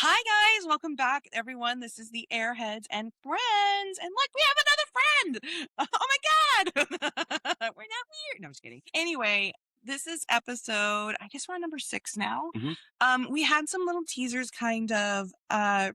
Hi guys, welcome back everyone. This is the Airheads and Friends. And look, we have another friend. Oh my god. We're not weird. No, I'm just kidding. Anyway, this is episode, I guess we're on number 6 now. Mhm. We had some little teasers kind of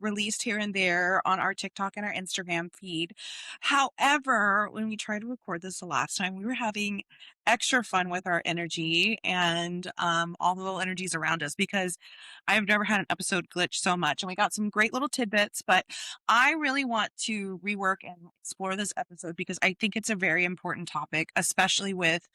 released here and there on our TikTok and our Instagram feed. However, when we tried to record this the last time, we were having extra fun with our energy and all the little energies around us because I've never had an episode glitch so much. And we got some great little tidbits, but I really want to rework and explore this episode because I think it's a very important topic, especially with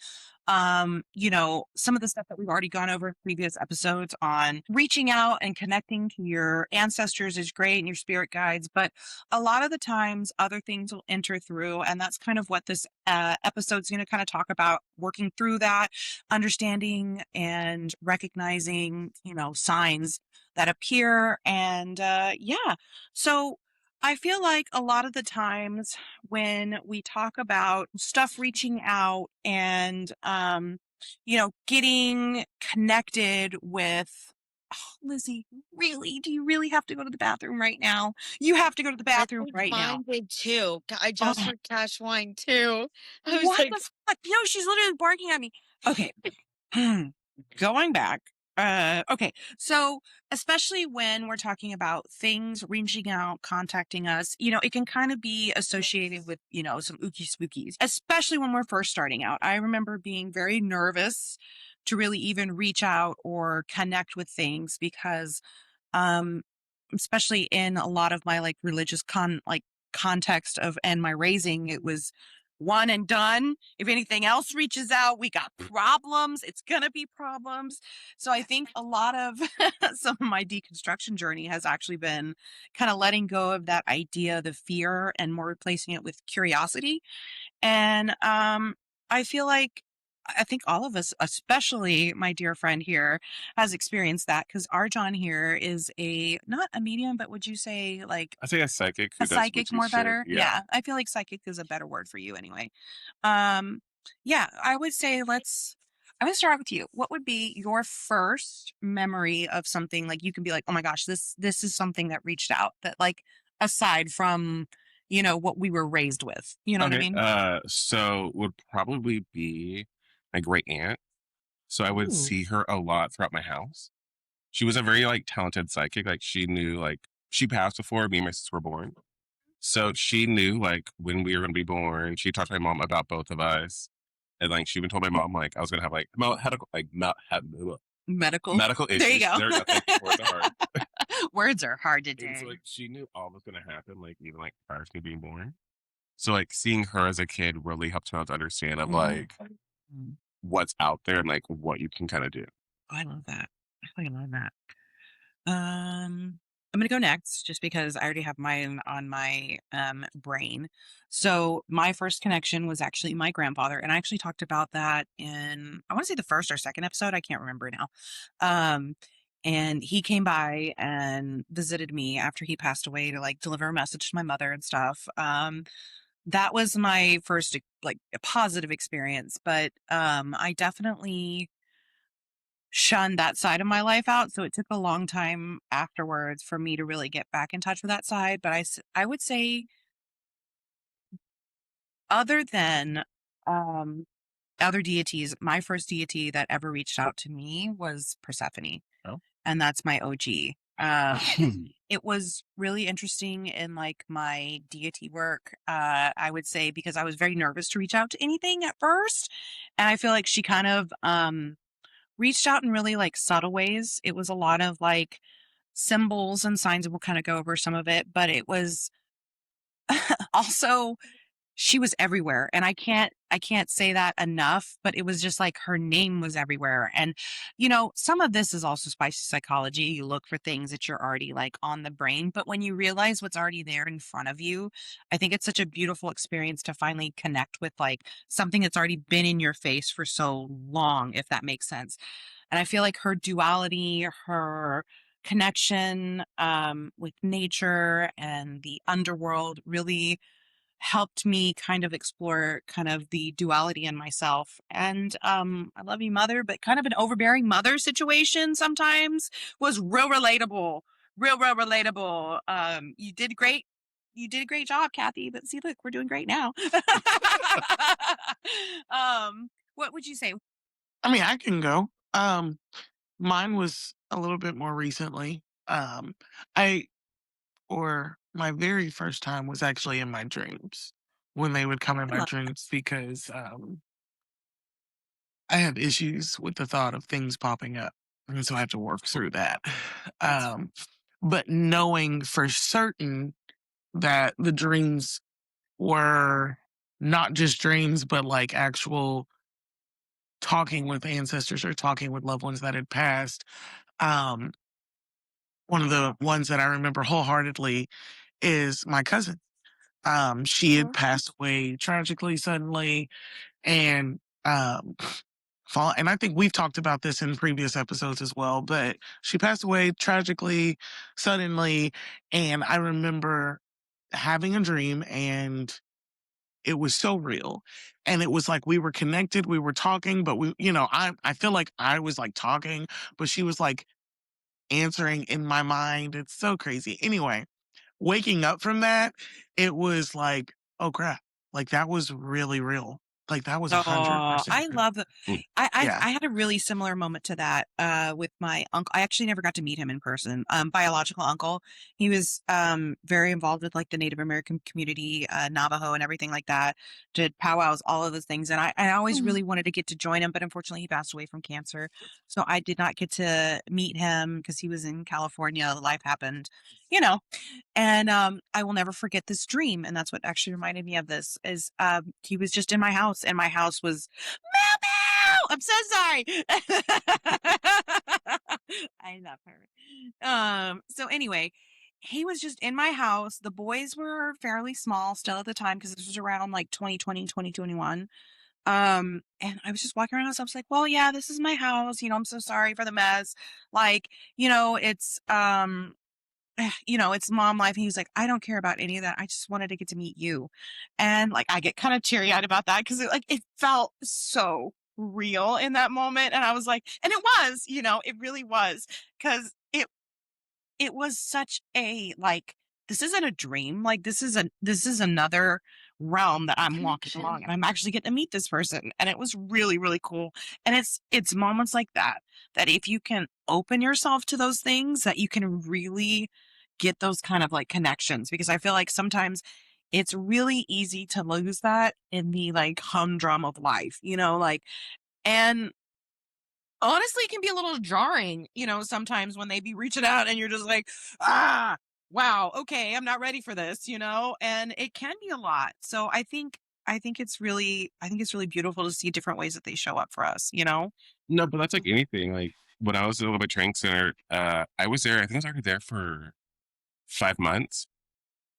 some of the stuff that we've already gone over in previous episodes on reaching out and connecting to your ancestors is great and your spirit guides, but a lot of the times other things will enter through, and that's kind of what this episode is going to kind of talk about, working through that, understanding and recognizing, signs that appear. And yeah, so I feel like a lot of the times when we talk about stuff reaching out and, getting connected with, oh, Lizzie, really? Do you really have to go to the bathroom right now? You have to go to the I bathroom think right now. mine did too. I Oh, just heard Cash whine too. I was what like, the fuck? Yo, she's literally barking at me. Okay. Going back. Okay. So, especially when we're talking about things reaching out, contacting us, it can kind of be associated with, some ookie spookies, especially when we're first starting out. I remember being very nervous to really even reach out or connect with things because, um, especially in a lot of my like religious context of and my raising, it was one and done. If anything else reaches out, we got problems. It's gonna be problems. So I think a lot of some of my deconstruction journey has actually been kind of letting go of that idea, the fear, and more replacing it with curiosity. And I feel like I think all of us, especially my dear friend here, has experienced that because our John here is not a medium, but would you say like I think a psychic a who does psychic witchy more shit. better? Yeah. Yeah, I feel like psychic is a better word for you anyway. Um, yeah, I would say I'm gonna start out with you. What would be your first memory of something like you can be like, oh my gosh, this is something that reached out that like aside from what we were raised with. You know what I Okay. mean? So would probably be my great aunt. So I would Ooh. see her a lot throughout my house. She was a very like talented psychic. Like she knew like she passed before me and my sister were born. So she knew like when we were gonna be born. She talked to my mom about both of us. And like she even told my mom like I was gonna have like Medical. medical There you issues. go. There we go. Thank you. Words are hard. Words are hard to And so say. like she knew all was gonna happen, like even like prior to me being born. So like seeing her as a kid really helped me out to understand of Mhm. like what's out there and like what you can kind of do. I love that. I fucking love that. I'm gonna go next just because I already have mine on my brain. So my first connection was actually my grandfather, and I actually talked about that in I want to say the first or second episode. I can't remember now. Um, and he came by and visited me after he passed away to like deliver a message to my mother and stuff. That was my first like a positive experience, but I definitely shunned that side of my life out, so it took a long time afterwards for me to really get back in touch with that side, but I would say other than, um, other deities, my first deity that ever reached out to me was Persephone, Oh. and that's my OG. It was really interesting in, like, my deity work, I would say, because I was very nervous to reach out to anything at first, and I feel like she kind of, reached out in really, like, subtle ways. It was a lot of, like, symbols and signs, and we'll kinda go over some of it, but it was also she was everywhere, and I can't say that enough, but it was just like her name was everywhere, and, some of this is also spicy psychology. You look for things that you're already, like, on the brain, but when you realize what's already there in front of you, I think it's such a beautiful experience to finally connect with, like, something that's already been in your face for so long, if that makes sense. And I feel like her duality, her connection, with nature and the underworld really helped me kind of explore kind of the duality in myself. And I love you, mother, but kind of an overbearing mother situation sometimes was real relatable real relatable. You did great. You did a great job, Kathy. But see, look, we're doing great now. What would you say? I mean, I can go. Mine was a little bit more recently. I or my very first time was actually in my dreams when they would come in I my love dreams because I have issues with the thought of things popping up, and so I have to work through that. that's Um, but knowing for certain that the dreams were not just dreams, but like actual talking with ancestors or talking with loved ones that had passed. Um, One of the ones that I remember wholeheartedly is my cousin. She had Mhm. passed away tragically suddenly, and fall. And I think we've talked about this in previous episodes as well. But she passed away tragically, suddenly, and I remember having a dream, and it was so real. And it was like we were connected, we were talking, but I feel like I was like talking, but she was like answering in my mind. It's so crazy. Anyway, waking up from that, it was like, oh crap. Like that was really real. Like that was Oh, 100% I real. love the Mm. Yeah. I had a really similar moment to that, with my uncle. I actually never got to meet him in person. Biological uncle. He was, very involved with, like, the Native American community, Navajo and everything like that, did powwows, all of those things, and I always Mhm. really wanted to get to join him, but unfortunately, he passed away from cancer, so I did not get to meet him because he was in California, life happened, you know? And, I will never forget this dream, and that's what actually reminded me of this, is, he was just in my house, and my house was, "Meow, meow!" I'm so sorry. I love her. So anyway, he was just in my house. The boys were fairly small still at the time because this was around, like, 2020, 2021. And I was just walking around the house. I was like, "Well, yeah, this is my house, I'm so sorry for the mess." Like, it's, it's mom life. And he was like, "I don't care about any of that. I just wanted to get to meet you." And like, I get kind of teary eyed about that because it felt so real in that moment. And I was like, and it was, it really was because it was such a, like, this isn't a dream. Like, this is another realm that I'm walking along, and I'm actually getting to meet this person, and it was really, really cool. And it's moments like that, that if you can open yourself to those things, that you can really get those kind of, like, connections, because I feel like sometimes it's really easy to lose that in the, like, humdrum of life, like, and honestly, it can be a little jarring, sometimes when they be reaching out and you're just like, ah, wow, okay, I'm not ready for this, and it can be a lot. So I think it's really beautiful to see different ways that they show up for us. No, but that's like anything. Like when I was a little bit training center, I was there. I think I was already there for 5 months.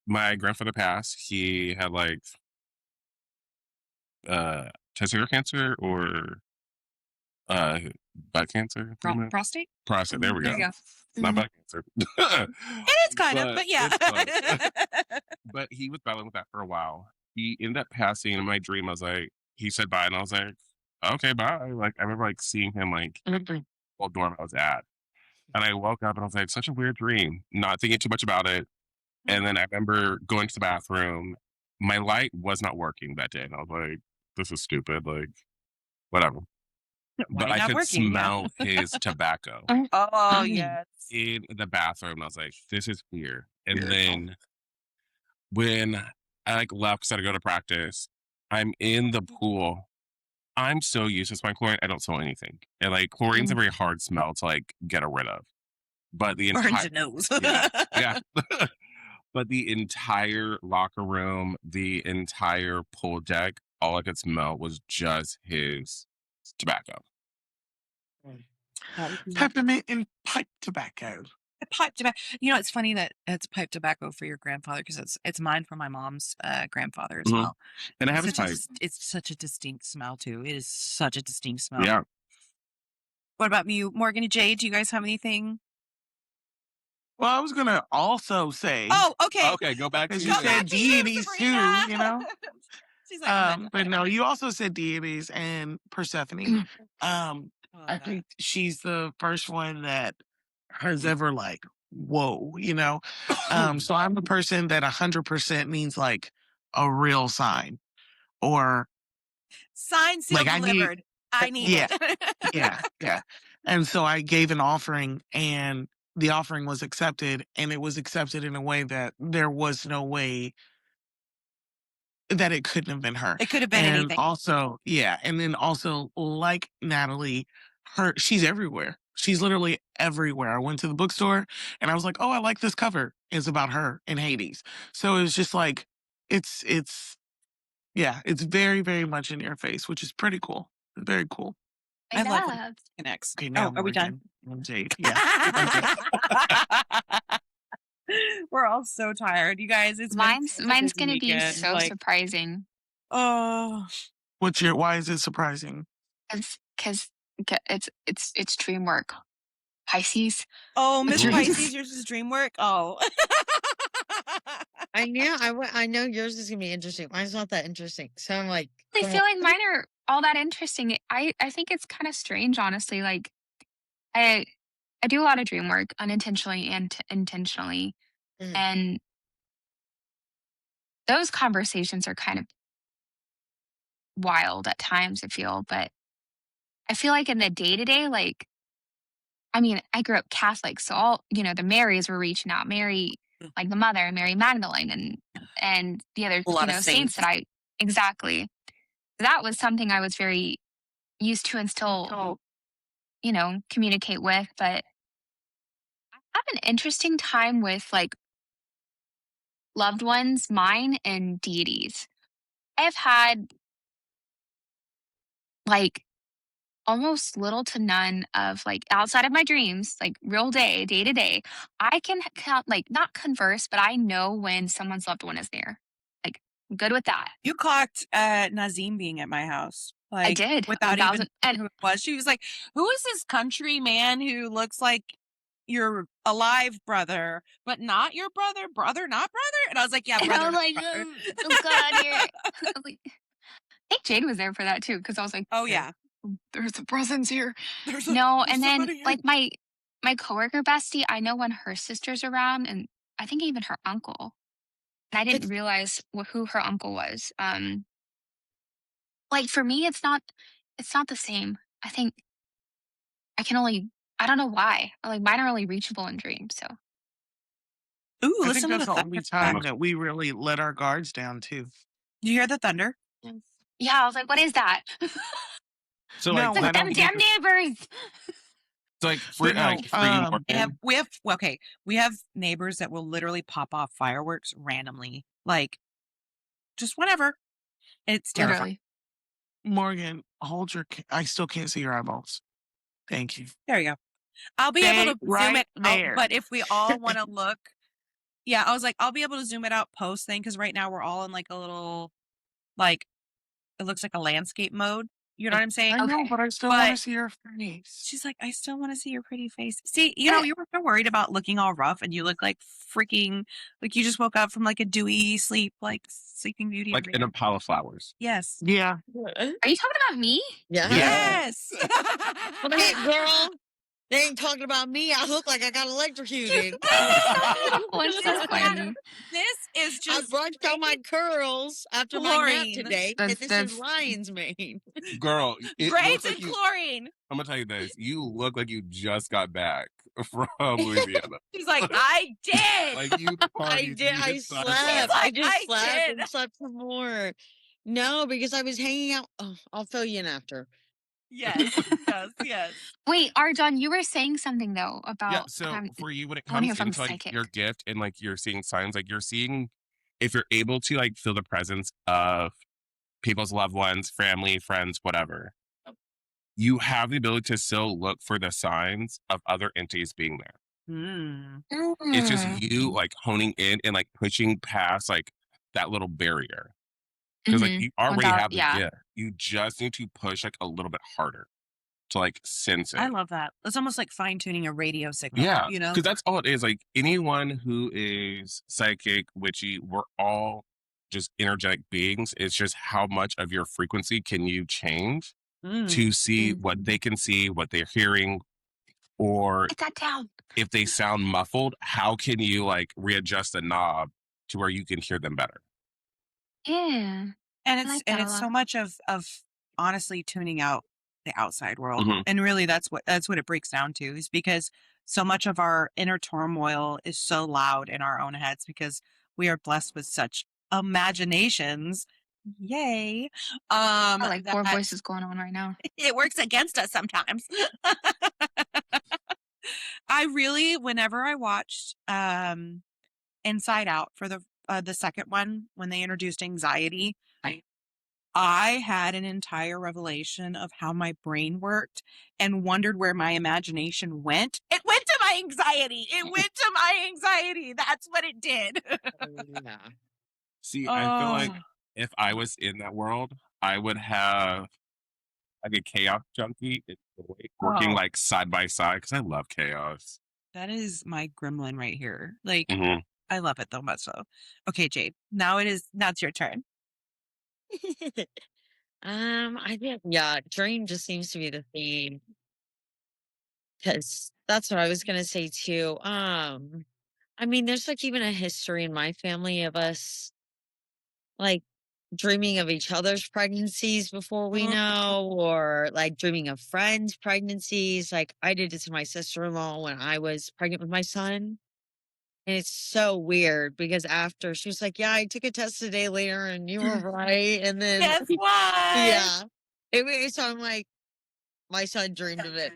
My grandfather passed. He had like uh testicular cancer or uh butt cancer, pretty much. Prostate? Prostate. There we There go. you go. Not Mhm. butt cancer, It is kind of, but but yeah. it's close. But he was battling with that for a while. He ended up passing. In my dream, I was like, he said bye, and I was like, okay, bye. Like I remember like seeing him like Mhm. old dorm I was at. And I woke up and I was like, such a weird dream, not thinking too much about it. And then I remember going to the bathroom. My light was not working that day. And I was like, this is stupid. Like, whatever. But Why I not could working? Yeah. smell his tobacco Oh, Mhm. yes. in the bathroom. I was like, this is weird. And Beautiful. then when I like left because I had to go to practice, I'm in the pool. I'm so used to my chlorine, I don't smell anything. And like chlorine's a Mhm. very hard smell to like get rid of. But the Burns entire your nose. yeah, yeah. But the entire locker room, the entire pool deck, all I could smell was just his tobacco. Mm. That would be Peppermint and pipe tobacco. pipe tobacco. It's funny that it's pipe tobacco for your grandfather because it's mine for my mom's, grandfather as Mhm. well. And I have It's his such a pipe. dis it's such a distinct smell too. It is such a distinct smell. Yeah. What about you, Morgan and Jay? Do you guys have anything? Well, I was gonna also say, Oh, okay. Okay, go back because to you Go you. back said to you, deities Sabrina. too, She's like, "I'm done." but no, you also said deities and Persephone. I love I that. think she's the first one that has ever like whoa, you know? So I'm a person that 100% means like a real sign, or Sign seal like I need, delivered. I need yeah, it. yeah. And so I gave an offering, and the offering was accepted, and it was accepted in a way that there was no way that it couldn't have been her. It could have been And anything. also, yeah, and then also like Natalie, she's everywhere. She's literally everywhere. I went to the bookstore and I was like, "Oh, I like this cover. It's about her in Hades." So it's just like it's yeah, it's very very much in your face, which is pretty cool. Very cool. I I love when love. it connects. Okay, Oh, now are we done? Morgan and Jade. Yeah. Okay. We're all so tired, you guys. It's been such a Mine's busy gonna be weekend. so Like, surprising. oh, Why is it surprising? Because it's dream work. Pisces. oh, Miss Ooh. Pisces, yours is dream work. Oh, I know yours is gonna be interesting. Mine's not that interesting. So I'm like, I come feel on. like mine are all that interesting. I think it's kind of strange, honestly. Like I I do a lot of dream work unintentionally and intentionally, Mhm. and those conversations are kind of wild at times. I feel, but I feel like in the day to day, like I mean, I grew up Catholic, so all the Marys were reaching out. Mary, like the mother, Mary Magdalene, and the other a lot of saints that saints. I exactly. That was something I was very used to and still communicate with. But I have an interesting time with like loved ones, mine and deities. I have had like almost little to none of like outside of my dreams, like real day to day. I can count like not converse, but I know when someone's loved one is near. Like I'm good with that. You clocked Nazim being at my house, I like did without even 1,000, and knowing who it was. She was like, "Who is this country man who looks like your alive brother, but not your brother? Brother, not brother?" And I was like, "Yeah, and I brother, was not like, brother." oh god, here. I was like, I think Jade was there for that too, because I was like, Oh yeah, there's a presence here. there's No, and then somebody here. like my coworker bestie, I know when her sister's around, and I think even her uncle. And I didn't realize who her uncle was. Like for me, it's not the same. I think I don't know why. Like mine are only reachable in dreams. So Ooh, I think listen to that's the the thunder. only time that we really let our guards down too. You hear the thunder? yeah, I was like, what is that? So No, like It's I like them don't damn either. neighbors. so But no, for you, Morgan. We have neighbors that will literally pop off fireworks randomly, like just whenever. It's terrifying. Literally. Morgan, I still can't see your eyeballs. Thank you. There you go. I'll be able Stay to zoom right it out, there. but if we all want to look, yeah, I was like, I'll be able to zoom it out post thing because right now we're all in like a little, like, it looks like a landscape mode. You know what I'm saying? I know, Okay. but I still want to But see your face. she's like, I still want to see your pretty face. See, you were so worried about looking all rough, and you look like freaking, like you just woke up from like a dewy sleep, like Sleeping Beauty. Like over in here. a pile of flowers. Yes. Yeah. Are you talking about me? Yeah. Yes. Well, hey, girl, they ain't talking about me. I look like I got electrocuted. What's so funny? This is I just brushed out my curls after my nap chlorine. today, and this is lion's mane. Girl, it Grapes looks like and you. chlorine. I'm gonna tell you this. You look like you just got back from Louisiana. She's like, I did. Like you I partied, did. you I decided slept. to- I like, just I slept did. and slept some more. No, because I was hanging out. Oh, I'll fill you in after. Yes, yes. Wait, Arjan, you were saying something though Yeah, about so for you, when it I want to comes hear from into like psychic. your gift and like you're seeing signs, like you're seeing if you're able to like feel the presence of people's loved ones, family, friends, whatever, you have the ability to still look for the signs of other entities being there. Mm. It's just you like honing in and like pushing past like that little barrier. Because like you already have the yeah. gift. You just need to push like a little bit harder to like sense it. I love that. It's almost like fine tuning a radio signal. Yeah, You know? because that's all it is. Like anyone who is psychic, witchy, we're all just energetic beings. It's just how much of your frequency can you change Mm. to see what they can see, what they're hearing, or Write that down. if they sound muffled, how can you like readjust a knob to where you can hear them better? Yeah. And I like and that a it's so lot. much of honestly tuning out the outside world. Mhm. And really that's what it breaks down to, is because so much of our inner turmoil is so loud in our own heads because we are blessed with such imaginations. Yay. I like 4 That voices going on right now. it works against us sometimes. I really, whenever I watched Inside Out for the second one, when they introduced anxiety, Right. I had an entire revelation of how my brain worked and wondered where my imagination went. It went to my anxiety. It went to my anxiety. That's what it did. Yeah. See, I feel like Oh, if I was in that world, I would have like a chaos junkie working oh, like side by side because I love chaos. that is my gremlin right here. Like, Hmm. I love it so much. So, okay, Jade, now it's your turn. I think yeah, dream just seems to be the theme because that's what I was gonna say too. I mean, there's like even a history in my family of us like dreaming of each other's pregnancies before we Mm, know, or like dreaming of friends' pregnancies. Like I did it to my sister-in-law when I was pregnant with my son. And it's so weird because after she was like, "Yeah, I took a test a day later and you were right." And then, Guess what? yeah, so I'm like, my son dreamed of it.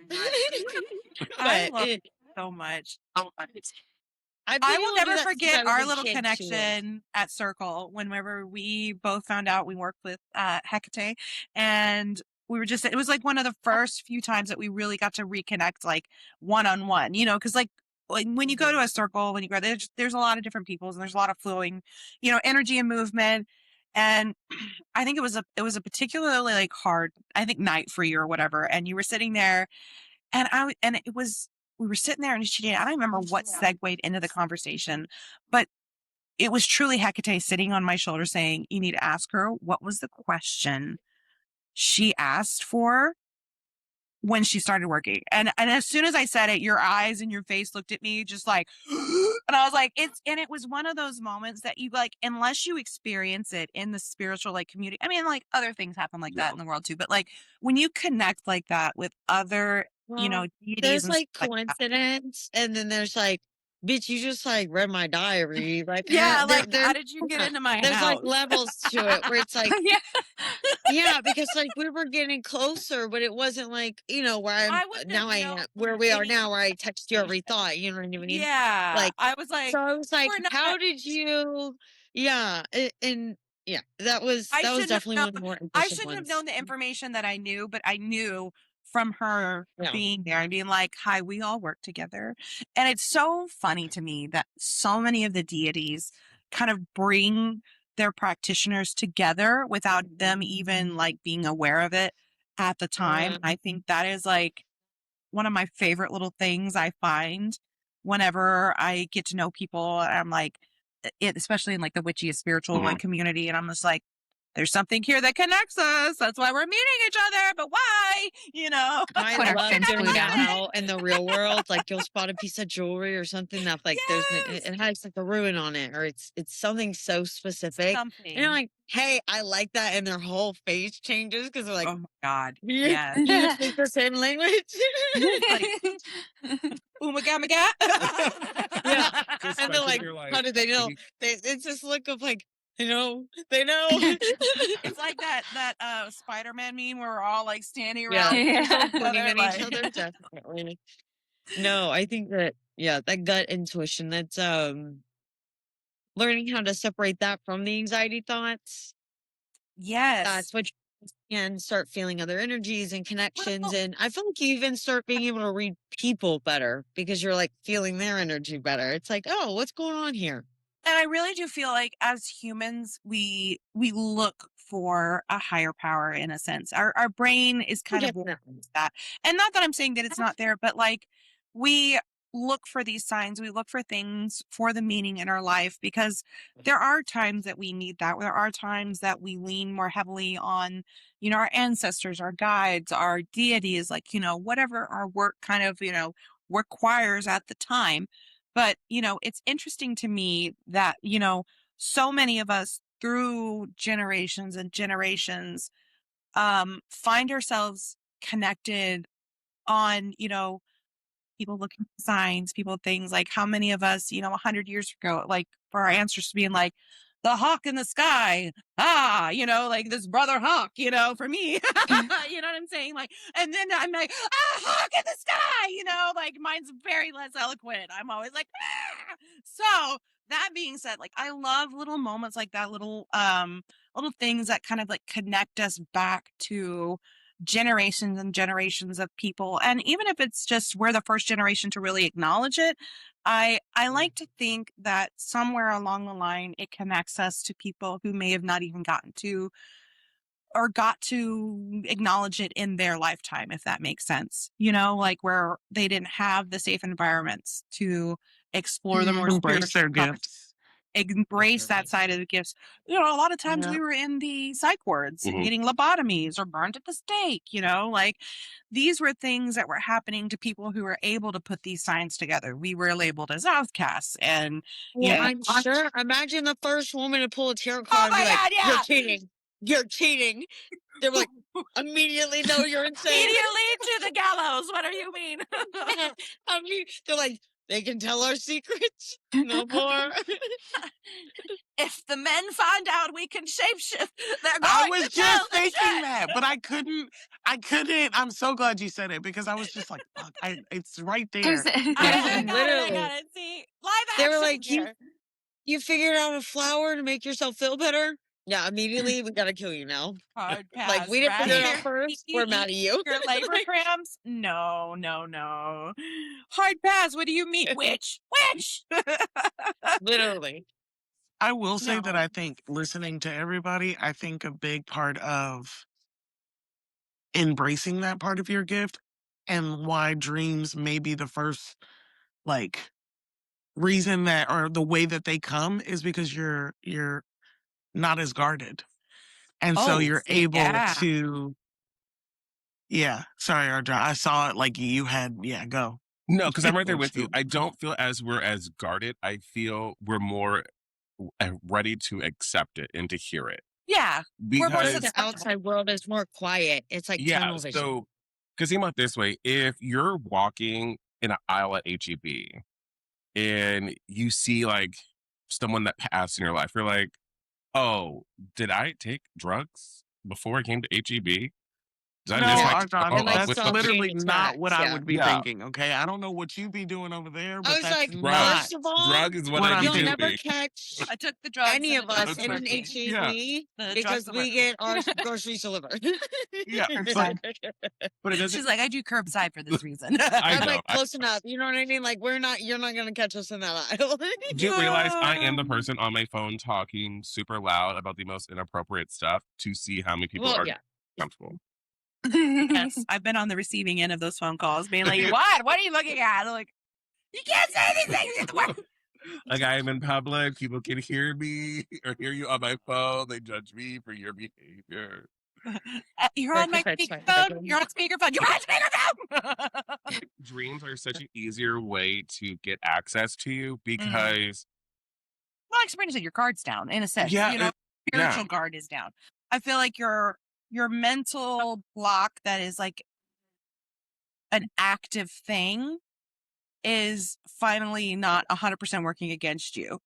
I But love it so much. I've I been will able to do never that since forget I was our a little kid too. connection at Circle whenever we both found out we worked with Hecate, and we were just it was like one of the first few times that we really got to reconnect like one on one, because like when you go to Mhm. a circle, when you go there's a lot of different peoples and there's a lot of flowing, energy and movement. And I think it was a particularly like hard, I think, night for you or whatever. And you were sitting there and it was we were sitting there and I don't remember what segued into the conversation, but it was truly Hecate sitting on my shoulder saying, "You need to ask her what was the question she asked for when she started working." And as soon as I said it, your eyes and your face looked at me just like, and I was like, it was one of those moments that you like, unless you experience it in the spiritual like community. I mean, like other things happen like that in the world too, but like when you connect like that with other, Well, deities there's and stuff like like that. coincidence, and then there's like, bitch, you just like read my diary. Like, Yeah, like how there's did you get into my there's like house? levels to it where it's like, Yeah. yeah, because like we were getting closer, but it wasn't like, where I wouldn't have now I am known where we are any now where I text you every information. thought, you know what I mean? Yeah, Like, I was like, so I was like, we're how not. did you, yeah, and yeah, I that was shouldn't definitely have one of the known. more I interesting shouldn't have ones. known the information that I knew, but I knew from her Yeah. being there and being like, "Hi, we all work together." And it's so funny to me that so many of the deities kind of bring their practitioners together without them even like being aware of it at the time. Yeah. I think that is like one of my favorite little things I find whenever I get to know people. I'm like, especially in like the witchy spiritual Hmm. like community, and I'm just like, there's something here that connects us. That's why we're meeting each other. But why? I Put our love fence doing glue that down. out in the real world. Like you'll spot a piece of jewelry or something that like Yes, it has like a ruin on it, or it's something so specific. And you're something. like, hey, I like that, and their whole face changes because they're like, Oh my god. you Yes. you speak the same language. Like, oomagamaga. Yeah. And they're Especially if like, you're how like, did they know? It's this look of like, they know. It's like that Spider-Man meme where we're all like standing Yeah, around just Yeah. like each pointing other, at each like other, definitely. No, I think that yeah, that gut intuition, that's learning how to separate that from the anxiety thoughts. yes. That's what you can start feeling other energies and connections. Well, And I feel like you even start being able to read people better because you're like feeling their energy better. It's like, oh, what's going on here? and I really do feel like as humans, we look for a higher power in a sense. Our brain is Oh, kind of wired definitely. to that. And not that I'm saying that it's not there, but like we look for these signs, we look for things for the meaning in our life because there are times that we need that. There are times that we lean more heavily on, our ancestors, our guides, our deities, like, whatever our work kind of, requires at the time. But, it's interesting to me that, so many of us through generations and generations find ourselves connected on, people looking for signs, people things like how many of us, 100 years ago, like for our ancestors being like, the hawk in the sky, like this brother hawk, for me, you know what I'm saying? Like, and then I'm like, hawk in the sky, like mine's very less eloquent. I'm always like, ah! So that being said, like I love little moments like that, little things that kind of like connect us back to generations and generations of people. And even if it's just we're the first generation to really acknowledge it, I like to think that somewhere along the line it connects us to people who may have not even gotten to or got to acknowledge it in their lifetime, if that makes sense. Like where they didn't have the safe environments to explore the more Embrace spiritual their stuff, gifts. embrace that Definitely. side of the gifts. A lot of times Yeah. we were in the psych wards Mhm. getting lobotomies or burned at the stake, like these were things that were happening to people who were able to put these signs together. We were labeled as outcasts and, Well, I'm sure. Imagine the first woman to pull a tarot card and be my like, God, "You're yeah. cheating. You're cheating." They were like, immediately, "No, you're insane." Immediately to the gallows. What do you mean? I mean, they're like, "They can tell our secrets. No more." If the men find out we can shapeshift, they're I going was to tell just the thinking truth. that, but I couldn't. I'm so glad you said it because I was just like, fuck, it's right there. I got it. I Literally. got it. See, live They were action like, here. You figured out a flower to make yourself feel better? Yeah, immediately we gotta kill you now. Hard Like, pass. we didn't figure it out Raspberry first. We're mad at you. your labor Like, cramps? No, no, no. Hard pass. What do you mean? Which? Which? literally. I will say that No. I think listening to everybody, I think a big part of embracing that part of your gift and why dreams may be the first like reason that or the way that they come is because you're not as guarded. And so Oh, you're see, able yeah. to yeah, sorry, Ardra. I saw it like you had go. No, because I'm right there with you. Shoot. I don't feel as we're as guarded. I feel we're more ready to accept it and to hear it. Yeah. We're more Because the Because, susceptible. outside world is more quiet. It's like yeah, tunnel vision. so, because think about it this way if you're walking in an aisle at HEB and you see like someone that passed in your life, you're like, oh, did I take drugs before I came to HEB? Did I No, miss Yeah. my Ardra, And follow like up that's with stop somebody? literally chain not attacks. what I Yeah. would be Yeah. thinking. Okay, I don't know what you be doing over there, I but was that's like, Drugs. first of all, Drug is what what I be I'm you'll doing. never catch I took the drugs any and of the us drugs in an working. Yeah. HEB The drugs because are we working. get our groceries delivered. Yeah. It's But, like but it doesn't. She's like, I do curbside for this reason. I I'm know. like, close enough. You know what I mean? Like, you're not gonna catch us in that aisle. Do you realize I am the person on my phone talking super loud about the most inappropriate stuff to see how many people Well, are yeah. comfortable? Yes, I've been on the receiving end of those phone calls being like, what? What are you looking at? I'm like, you can't say anything. Like I am in public, people can hear me or hear you on my phone. They judge me for your behavior. You're on my speakerphone. You're on speakerphone. You're on speakerphone. Dreams are such an easier way to get access to you because Well, like Sabrina said, your guard's down in a sense. yeah, Spiritual guard is down. I feel like your mental block that is like an active thing is finally not 100% working against you.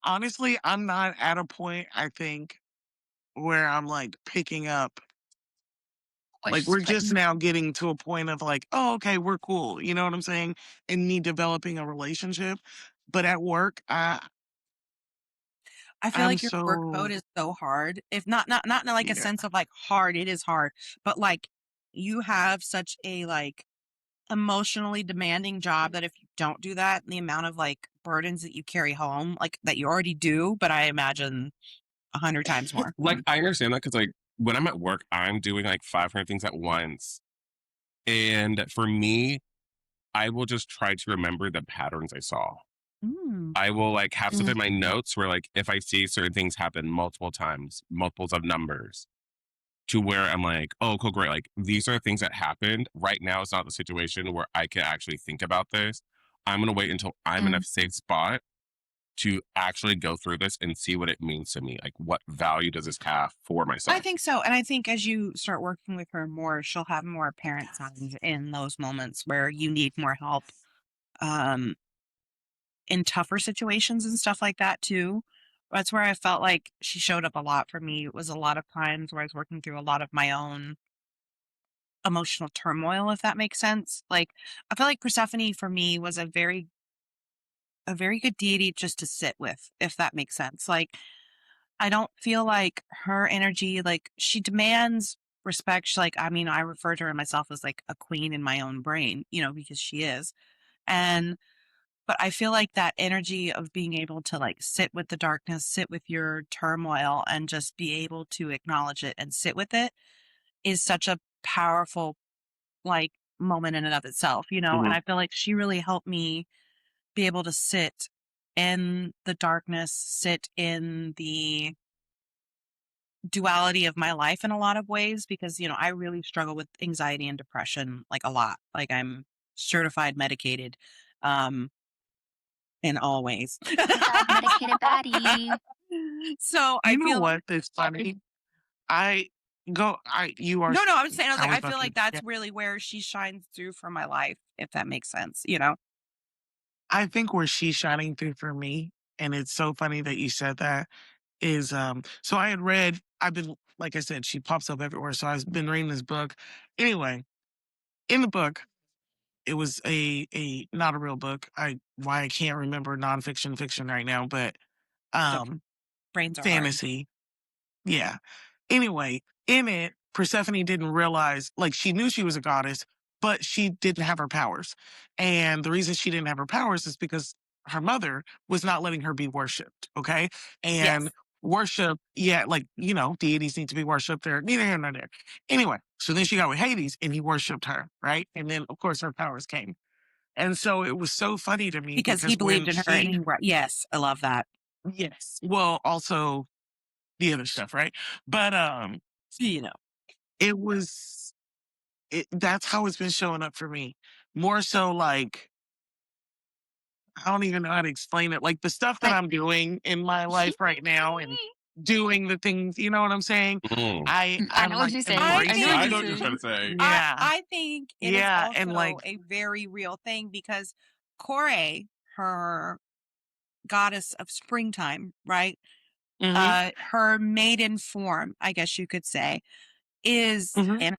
honestly, I'm not at a point I think where I'm like picking up. Like we're just now getting to a point of like, oh, okay, we're cool. You know what I'm saying? And me developing a relationship. But at work, I feel I'm like your so workload is so hard. If not in like a yeah. sense of like hard, it is hard. But like you have such a like emotionally demanding job that if you don't do that, the amount of like burdens that you carry home, like that you already do, but I imagine 100 times more. like I understand that because like when I'm at work, I'm doing like 500 things at once, and for me, I will just try to remember the patterns I saw. Mm. I will like have stuff in my notes where like if I see certain things happen multiple times, multiples of numbers, to where I'm like, oh, cool, great. Like, these are things that happened. Right now, it's not the situation where I can actually think about this. I'm going to wait until I'm in a Mm. safe spot to actually go through this and see what it means to me. Like, what value does this have for myself? I think so. And I think as you start working with her more, she'll have more apparent signs in those moments where you need more help um, in tougher situations and stuff like that, too. That's where I felt like she showed up a lot for me. It was a lot of times where I was working through a lot of my own emotional turmoil, if that makes sense. Like, I feel like Persephone for me was a very good deity just to sit with, if that makes sense. Like, I don't feel like her energy, like, she demands respect. She's like, I mean, I refer to her myself as like a queen in my own brain, because she is. And, but I feel like that energy of being able to like sit with the darkness, sit with your turmoil, and just be able to acknowledge it and sit with it is such a powerful, like, moment in and of itself, and Mhm. I feel like she really helped me be able to sit in the darkness, sit in the duality of my life in a lot of ways because, I really struggle with anxiety and depression like a lot. Like I'm certified medicated um in all ways. Hashtag medicated baddie. So I You know feel what? It's funny. I you are, no, I was saying I was I like was I about feel to, like yeah. that's really where she shines through for my life, if that makes sense, I think where she's shining through for me, and it's so funny that you said that, is so I've been, like I said, she pops up everywhere. So I've been reading this book. Anyway, in the book, it was a not a real book. I can't remember nonfiction fiction right now, but It's okay. um Brains are hard. fantasy. Yeah. Anyway, in it, Persephone didn't realize, like, she knew she was a goddess, but she didn't have her powers. And the reason she didn't have her powers is because her mother was not letting her be worshipped. Okay. And Yes. worship, yeah, like, deities need to be worshipped. There, neither here nor there. Anyway, so then she got with Hades and he worshipped her. Right. And then, of course, her powers came. And so it was so funny to me Because he because when believed in her and yes, I love that. yes, well, also the other stuff, right? But You know. it was that's how it's been showing up for me. More so like I don't even know how to explain it. Like the stuff that I I'm doing in my life right now and doing the things, you know what I'm saying? Mm. I I'm know what like you're saying. I I know what I think you're know what you're trying saying. to say. yeah. I think it is Yeah. And also like a very real thing because Kore, her goddess of springtime, right? hmm Her maiden form, I guess you could say, is hmm and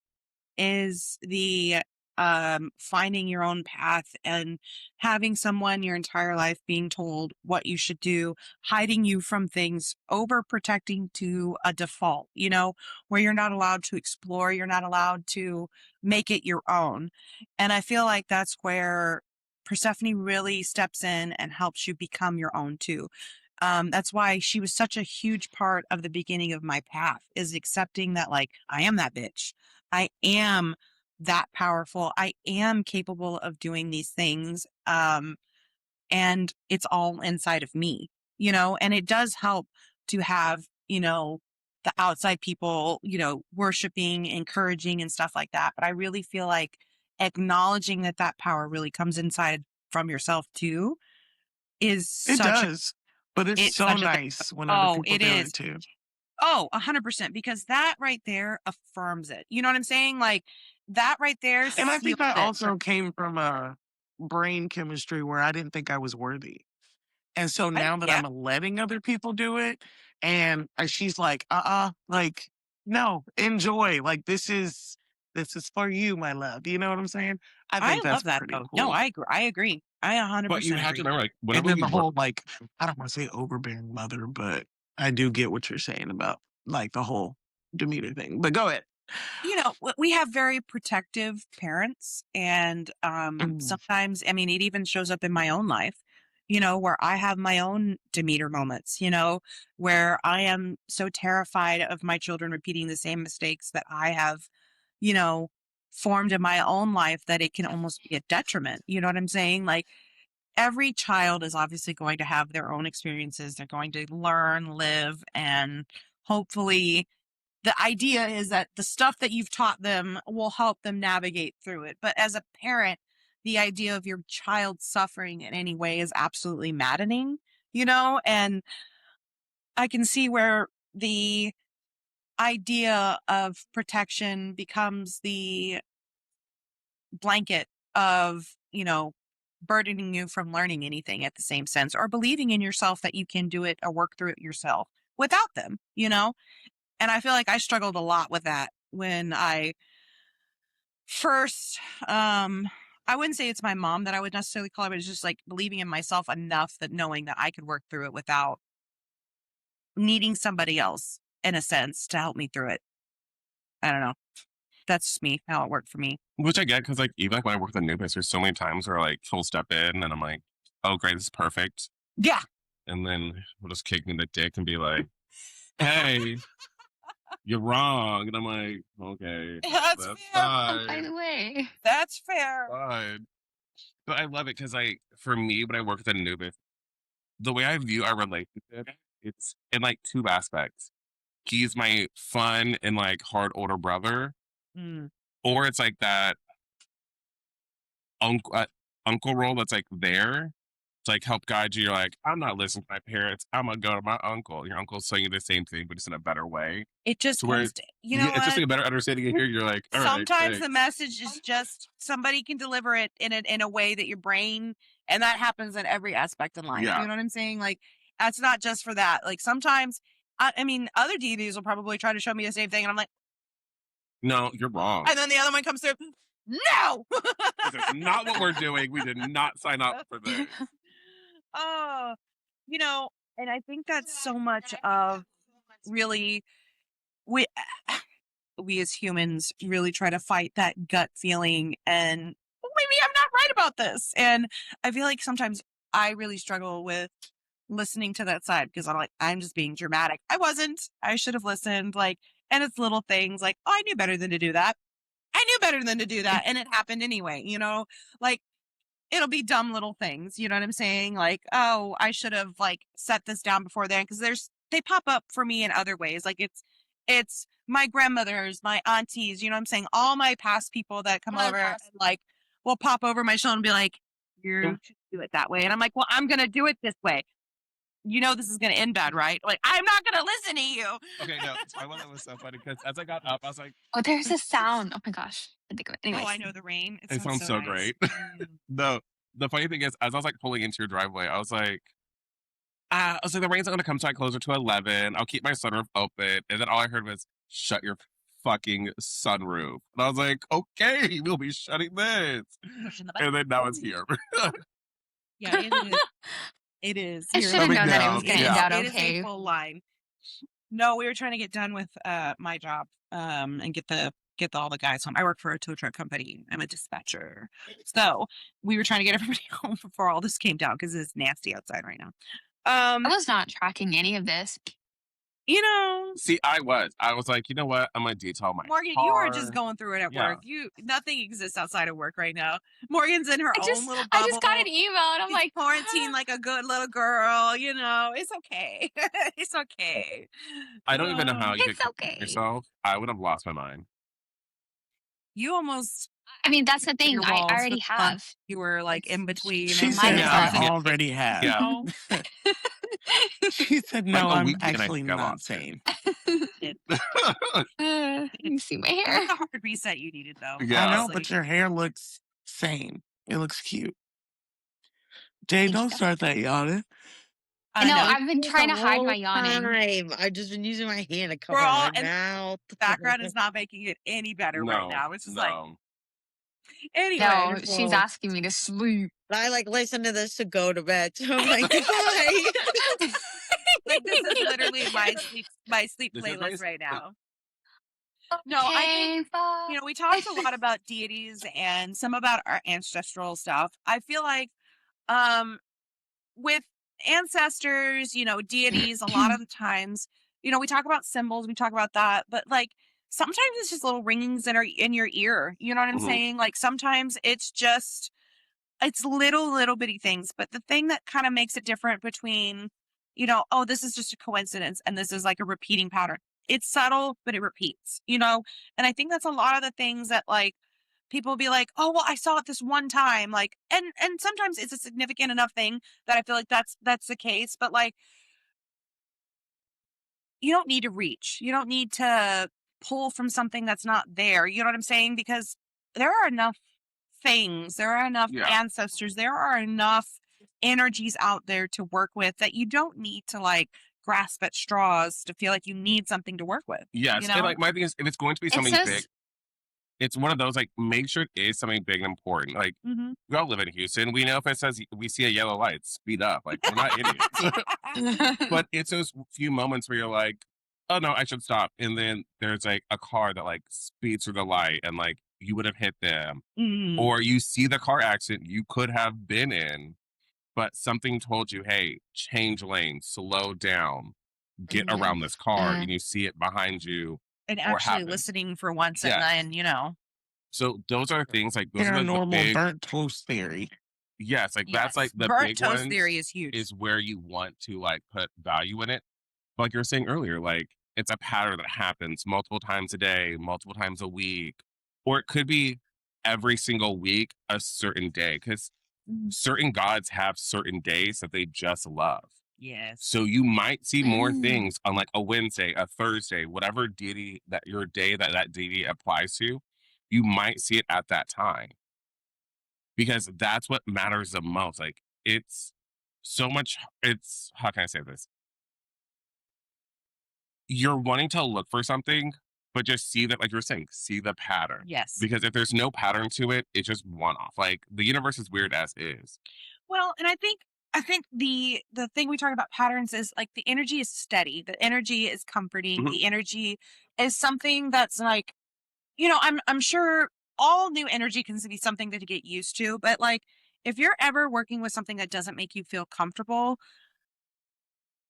is the finding your own path and having someone your entire life being told what you should do, hiding you from things, overprotecting to a default, where you're not allowed to explore, you're not allowed to make it your own. And I feel like that's where Persephone really steps in and helps you become your own too. That's why she was such a huge part of the beginning of my path, is accepting that, like, I am that bitch. I am that powerful. I am capable of doing these things. And it's all inside of me, and it does help to have, the outside people, worshiping, encouraging, and stuff like that. But I really feel like acknowledging that that power really comes inside from yourself too is it such a, does. But it's it's so such a thing. nice when other Oh, people it do is. it too. Oh, 100%, because that right there affirms it. You know what I'm saying? Like, that right there And I seals think that it. also came from a brain chemistry where I didn't think I was worthy. And so now that Yeah, I'm letting other people do it, and she's like, like, no, enjoy. Like this is for you, my love. You know what I'm saying? I I think that's love that pretty though. No, cool. I agree. I agree. I But you 100% have to agree. remember, like, And whenever then the you work, whole like, I don't want to say overbearing mother, but I do get what you're saying about like the whole Demeter thing. But go ahead. We have very protective parents, and Mm, sometimes, I mean, it even shows up in my own life, where I have my own Demeter moments, where I am so terrified of my children repeating the same mistakes that I have, you know, formed in my own life, that it can almost be a detriment. You know what I'm saying? Like, every child is obviously going to have their own experiences. They're going to learn, live, and hopefully the idea is that the stuff that you've taught them will help them navigate through it. But as a parent, the idea of your child suffering in any way is absolutely maddening, and I can see where the idea of protection becomes the blanket of, burdening you from learning anything at the same sense, or believing in yourself that you can do it or work through it yourself without them, And I feel like I struggled a lot with that when I first, I wouldn't say it's my mom that I would necessarily call it, but it's just like believing in myself enough that knowing that I could work through it without needing somebody else, in a sense, to help me through it. I don't know. That's just me, how it worked for me. Which I get because, like, even like when I work with Anubis, there's so many times where like he'll step in and I'm like, "Oh, great, this is perfect," Yeah. and then he'll just kick me in the dick and be like, "Hey, you're wrong," and I'm like, "Okay, That's that's fair. By fine, the way. That's fair. fine." But I love it because, like, for me, when I work with Anubis, the way I view our relationship, it's in like two aspects. He's my fun and like hard older brother, Mm. or it's like that uncle role that's like there to like help guide you. You're like, I'm not listening to my parents. I'm gonna go to my uncle. Your uncle's saying you the same thing, but just in a better way. It just To where comes to, you know it's just what? like a better understanding of here. You're like, all right, Sometimes the thanks. message is just somebody can deliver it in a way that your brain, and that happens in every aspect in life. Yeah. You know what I'm saying? Like, that's not just for that. Like, sometimes, I mean, other deities will probably try to show me the same thing, and I'm like, No, you're wrong. and then the other one comes through, no! This is not what we're doing. We did not sign up for this. Oh, and I think that's so much of really, we we as humans really try to fight that gut feeling, and "Well, maybe I'm not right about this." And I feel like sometimes I really struggle with listening to that side because I'm like, I'm just being dramatic. I wasn't. I should have listened. Like, and it's little things like, oh, I knew better than to do that. I knew better than to do that. And it happened anyway, like it'll be dumb little things. You know what I'm saying? Like, oh, I should have like set this down before then. Cause they pop up for me in other ways. Like it's my grandmothers, my aunties, you know what I'm saying? All my past people that come over and like will pop over my shoulder and be like, you should do it that way. And I'm like, well, I'm going to do it this way. This is going to end bad, right? Like, I'm not going to listen to you. Okay, no, I thought that was so funny because as I got up, I was like, Oh, there's a sound. Oh my gosh. I think of it. Anyways. Oh, I know the rain. it sounds so nice. great. Mm. No, the funny thing is, as I was like pulling into your driveway, I was like, the rain's not gonna come till I close it to 11. I'll keep my sunroof open, and then all I heard was, "Shut your fucking sunroof," and I was like, "Okay, we'll be shutting this," Pushing the button. and then now it's here. Yeah, it is. It is. I Here should have Coming known that it down, was going to yeah. end out It is okay. a full line. No, we were trying to get done with my job and get all the guys home. I work for a tow truck company. I'm a dispatcher. So we were trying to get everybody home before all this came down because it's nasty outside right now. I was not tracking any of this. See, I was like, you know what? I'm gonna detail my Morgan, car. you are just going through it at Yeah. work. Nothing exists outside of work right now. Morgan's in her own little bubble. I just got an email and I'm She's like, quarantined like a good little girl. It's okay. It's okay. I don't even know how you It's could okay. yourself. I would have lost my mind. You almost I mean, that's the thing. your I walls already with fun. have. You were like in between. She and said, Mine is I done. already have. Yeah. She said, Like no, a I'm week and I actually think I not lost it. sane. You see my It hair. was a hard reset you needed, though. Yeah. I know, honestly. but your hair looks sane. It looks cute. Jay, don't start that yawning. I know, know. I've been trying to hide my The yawning. time. I've just been using my hand to cover We're all my in- mouth. Background is not making it any better right now. It's just like, no. anyway. No, she's well- asking me to sleep. I like listen to this to go to bed. So I'm like, why? Like, this is literally my sleep This is playlist my- right now. No, I think, Okay, we talked a lot about deities and some about our ancestral stuff. I feel like with ancestors, deities, a lot of the times, we talk about symbols, we talk about that, but like sometimes it's just little ringings that are in your ear. You know what I'm Mhm. saying? Like sometimes it's little bitty things. But the thing that kind of makes it different between, oh, this is just a coincidence and this is like a repeating pattern. It's subtle, but it repeats, you know? And I think that's a lot of the things that like people be like, "Oh, well, I saw it this one time." Like, and sometimes it's a significant enough thing that I feel like that's the case, but like you don't need to reach. You don't need to pull from something that's not there. You know what I'm saying? Because there are enough things, there are enough Yeah. ancestors, there are enough energies out there to work with that you don't need to like grasp at straws to feel like you need something to work with, you Yes. And know? like my thing is if it's going to be It's something so big, it's one of those like make sure it is something big and important. Like Mhm. we all live in Houston. We know if it says we see a yellow light, speed up. Like we're not idiots. But it's those few moments where you're like, oh no, I should stop. And then there's like a car that like speeds through the light and like you would have hit them. Mhm. Or you see the car accident you could have been in, but something told you, hey, change lanes, slow down, get Mhm. around this car, Mm. and you see it behind you And or actually happen. listening for once and Yes. then, you know. So those are things like those are the Paranormal big burnt toast theory. yes, like that's like Yes. the Burnt big toast ones theory is huge. is where you want to like put value in it. But like you were saying earlier, like it's a pattern that happens multiple times a day, multiple times a week, or it could be every single week, a certain day, because Mhm. certain gods have certain days that they just love. Yes. So you might see more Mm. things on like a Wednesday, a Thursday, whatever deity that your day that that deity applies to, you might see it at that time because that's what matters the most. Like it's so much, it's how can I say this? You're wanting to look for something, but just see that, like you were saying, see the pattern. Yes. Because if there's no pattern to it, it's just one off. Like the universe is weird as is. Well, and I think the thing we talk about patterns is like the energy is steady. The energy is comforting. Mhm. The energy is something that's like, you know, I'm sure all new energy can be something to get used to, but like if you're ever working with something that doesn't make you feel comfortable,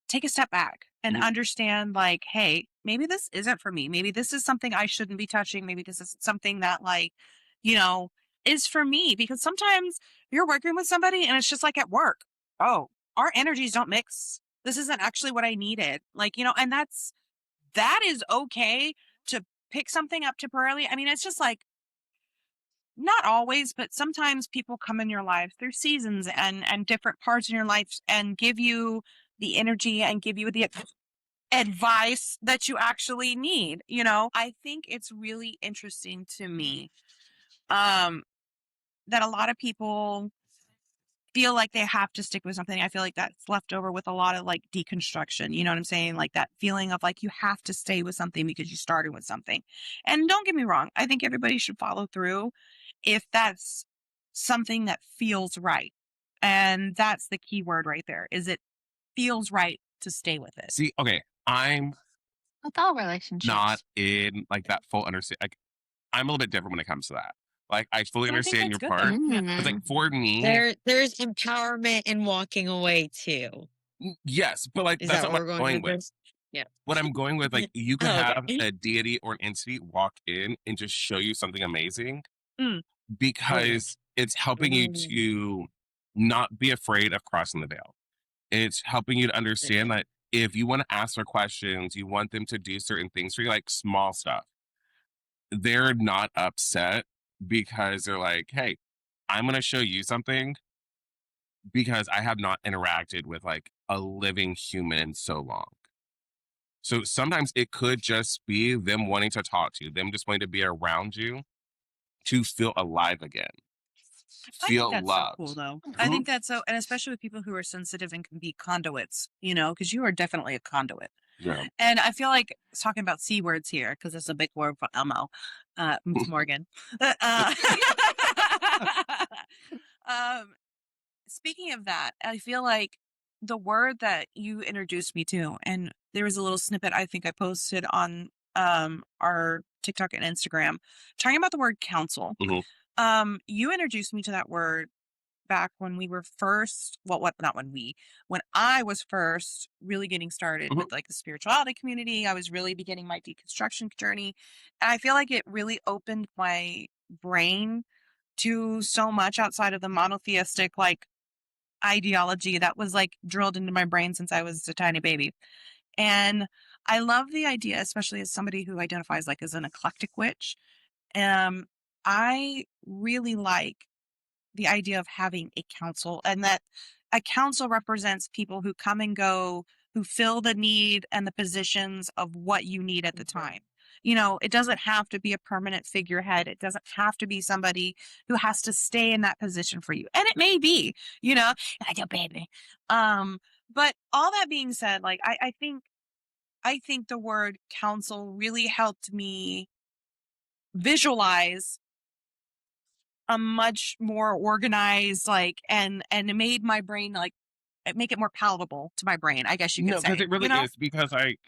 take a step back and Mhm. understand like, hey, maybe this isn't for me. Maybe this is something I shouldn't be touching. Maybe this is something that like, you know, is for me because sometimes you're working with somebody and it's just like at work. Oh, our energies don't mix. This isn't actually what I needed. Like, you know, and that is okay to pick something up temporarily. I mean, it's just like not always, but sometimes people come in your life through seasons and different parts in your life and give you the energy and give you the advice that you actually need, you know? I think it's really interesting to me, um, that a lot of people feel like they have to stick with something. I feel like that's left over with a lot of, like, deconstruction, you know what I'm saying? Like, that feeling of, like, you have to stay with something because you started with something. And don't get me wrong, I think everybody should follow through if that's something that feels right. And that's the key word right there, is it feels right to stay with it. See, okay, I'm With all not relationships. in like that full understand. Like I'm a little bit different when it comes to that. Like I fully But I think understand that's your good though. part. Yeah. It's like Mm. for me, There's empowerment in walking away too. yes, but like Is that's that not where what we're I'm going going with with. this? Yeah. What I'm going with, like you could Oh, okay. have a deity or an entity walk in and just show you something amazing Mm. Oh. because it's helping you Mm. to not be afraid of crossing the veil. It's helping you to understand that if you want to ask for questions, you want them to do certain things for you, like small stuff, they're not upset because they're like, hey, I'm going to show you something because I have not interacted with like a living human in so long. So sometimes it could just be them wanting to talk to you, them just wanting to be around you to feel alive again, I think feel that's so cool loved. though. I Mhm. think that's so, and especially with people who are sensitive and can be conduits, you know, because you are definitely a conduit. Yeah. And I feel like it's talking about C words here because it's a big word for Elmo, Ms. Morgan. Uh, um, speaking of that, I feel like the word that you introduced me to, and there was a little snippet I think I posted on our TikTok and Instagram talking about the word counsel. Mhm. You introduced me to that word back when we were first, well, what, not when we, when I was first really getting started Mhm. with like the spirituality community. I was really beginning my deconstruction journey. And I feel like it really opened my brain to so much outside of the monotheistic like ideology that was like drilled into my brain since I was a tiny baby. And I love the idea, especially as somebody who identifies like as an eclectic witch. Um, I really like the idea of having a council, and that a council represents people who come and go, who fill the need and the positions of what you need at the time. You know, it doesn't have to be a permanent figurehead. It doesn't have to be somebody who has to stay in that position for you. And it may be, you know, like a baby. But all that being said, like I think the word council really helped me visualize a much more organized, like, and it made my brain like make it more palatable to my brain, I guess you could No, because say, it really you know? is. Because like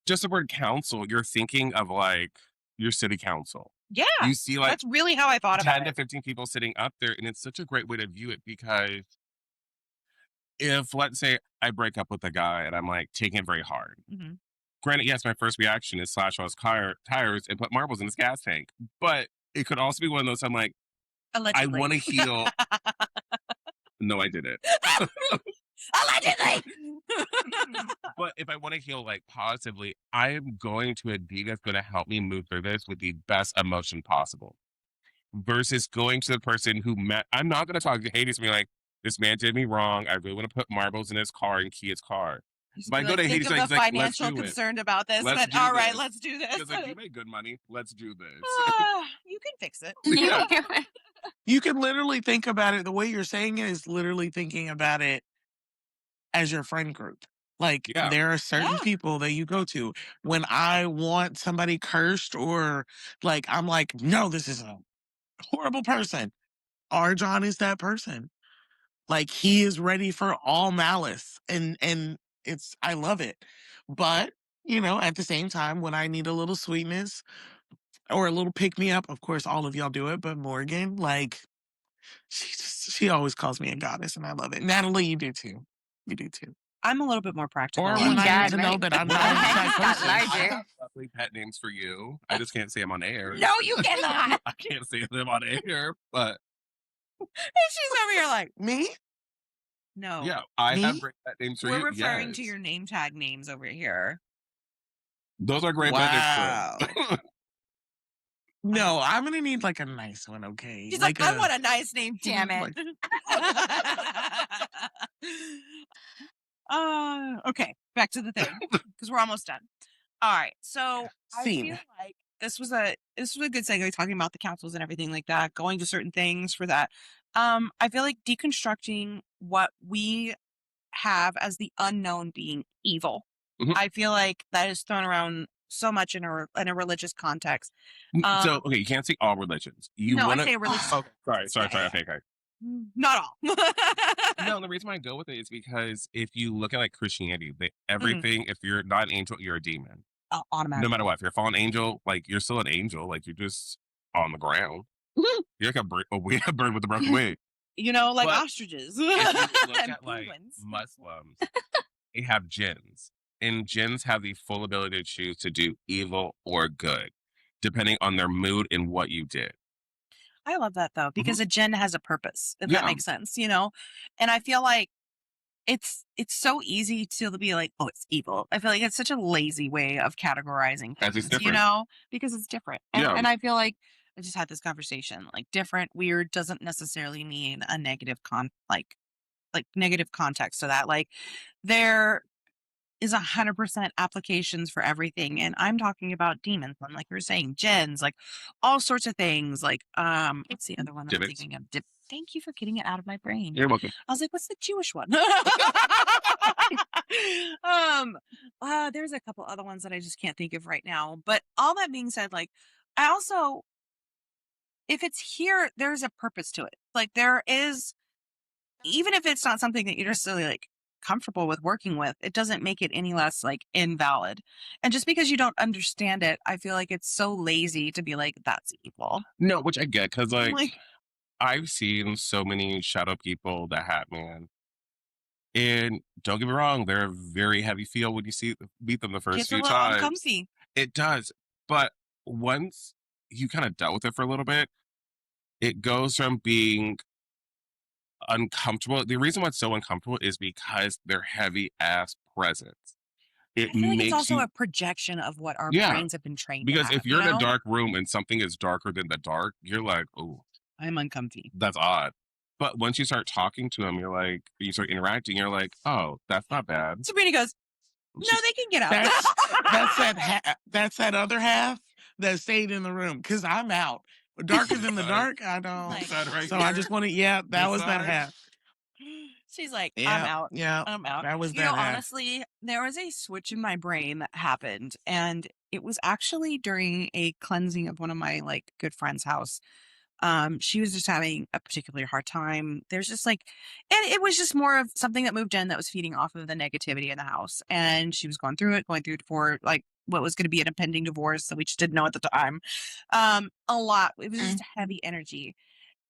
just the word council, you're thinking of like your city council. Yeah, You see like that's really how I thought about 10 to it. 15 people sitting up there, and it's such a great way to view it because if let's say I break up with a guy and I'm like taking it very hard. Mhm. Granted, yes, my first reaction is slash all his tires and put marbles in his gas tank. But it could also be one of those I'm like, I Allegedly. want to heal. No, I didn't. Allegedly. But if I want to heal like positively, I am going to a D that's going to help me move through this with the best emotion possible. Versus going to the person who met. I'm not going to talk to Hades and be like, this man did me wrong. I really want to put marbles in his car and key his car. Just But I be go like, to think Hades, of the he's like, let's financial do it. concern about this, Let's but do all right, this. let's do this. Because like you make good money. Let's do this. You can fix it. Yeah. You can literally think about it. The way you're saying it is literally thinking about it as your friend group. Like Yeah. there are certain Yeah. people that you go to when I want somebody cursed or like I'm like, no, this is a horrible person. Our John is that person. Like he is ready for all malice. And it's I love it. But, you know, at the same time, when I need a little sweetness or a little pick me up, of course all of y'all do it, but Morgan, like she always calls me a goddess and I love it. Natalie, you do too. You do too. I'm a little bit more practical. Or You when I need got to know me. that I'm Well, not in Got psychosis. I larger. have lovely pet names for you. I just can't say them on air. No, you cannot. I can't say them on air. But She's over here like, Me? no. yeah, I have Me? great pet names for We're you. referring to Yes. your name tag names over here. Those are great pet names Wow. for him. No, I'm gonna need like a nice one, okay? She's like, I want a nice name, damn it. like Okay, back to the thing because we're almost done. All right, so I scene. feel like this was a good segue talking about the councils and everything like that, going to certain things for that. I feel like deconstructing what we have as the unknown being evil. Mhm. I feel like that is thrown around so much in a religious context. So okay, you can't say all religions. You No, I want to? say religious. Oh, sorry. Okay. Not all. No, the reason why I go with it is because if you look at like Christianity, Mhm. everything, if you're not an angel, you're a demon. Oh, No automatically. matter what, if you're a fallen angel, like you're still an angel, like you're just on the ground. You're like a bird with a broken wing. You know, like But ostriches if you look and at like penguins. Muslims, they have jinns, and jinns have the full ability to choose to do evil or good, depending on their mood and what you did. I love that though, because a gen has a purpose, if that Yeah. makes sense, you know? And I feel like it's so easy to be like, oh, it's evil. I feel like it's such a lazy way of categorizing As it's things, you different. know, because it's different. And, Yeah. and I feel like I just had this conversation. Like different, weird doesn't necessarily mean a negative like negative context to that. Like there is 100% applications for everything. And I'm talking about demons, and like you were saying, gens, like all sorts of things. Like, what's the other one that I'm Divots. thinking of? Thank you for getting it out of my brain. You're welcome. I was like, what's the Jewish one? There's a couple other ones that I just can't think of right now. But all that being said, like, I also, if it's here, there's a purpose to it. Like, there is, even if it's not something that you're just really like comfortable with working with, it doesn't make it any less like invalid. And just because you don't understand it, I feel like it's so lazy to be like, that's evil. No, which I get because I'm like like, I've seen so many shadow people that hat man. And don't get me wrong, they're a very heavy feel when you meet them the first gets a few little times. uncomfy. It does. But once you kind of dealt with it for a little bit, it goes from being uncomfortable. The reason why it's so uncomfortable is because they're heavy ass presence. it I feel like it's makes also you a projection of what our yeah. brains have been trained to Because have, if you're in a dark room and something is darker than the dark, you're like, oh, I'm uncomfy. that's odd. But once you start talking to them, you're like, you start interacting, you're like, oh, that's not bad. Sabrina goes, no, She- they can get out. That's that other half that stayed in the room because I'm out. Darker than the dark, I don't. Like, Side right So I here. just want to. Yeah, that This was that side. half. she's like, I'm Yeah, out. yeah, I'm out. that was You that know, half. honestly, there was a switch in my brain that happened, and it was actually during a cleansing of one of my like good friends' house. She was just having a particularly hard time. There's just like, and it was just more of something that moved in that was feeding off of the negativity in the house. And she was going through it, going through for like what was going to be an impending divorce that we just didn't know at the time. A lot. It was just heavy energy.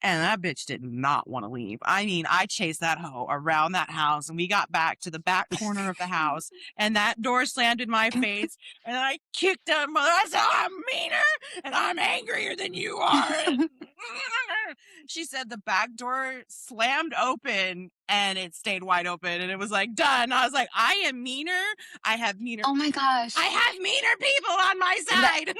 And that bitch did not want to leave. I mean, I chased that hoe around that house and we got back to the back corner of the house and that door slammed in my face and I kicked her mother. I said, I'm meaner and I'm angrier than you are. And she said the back door slammed open and it stayed wide open and it was like done. I was like, I am meaner. I have meaner. Oh my gosh. I have meaner people on my side.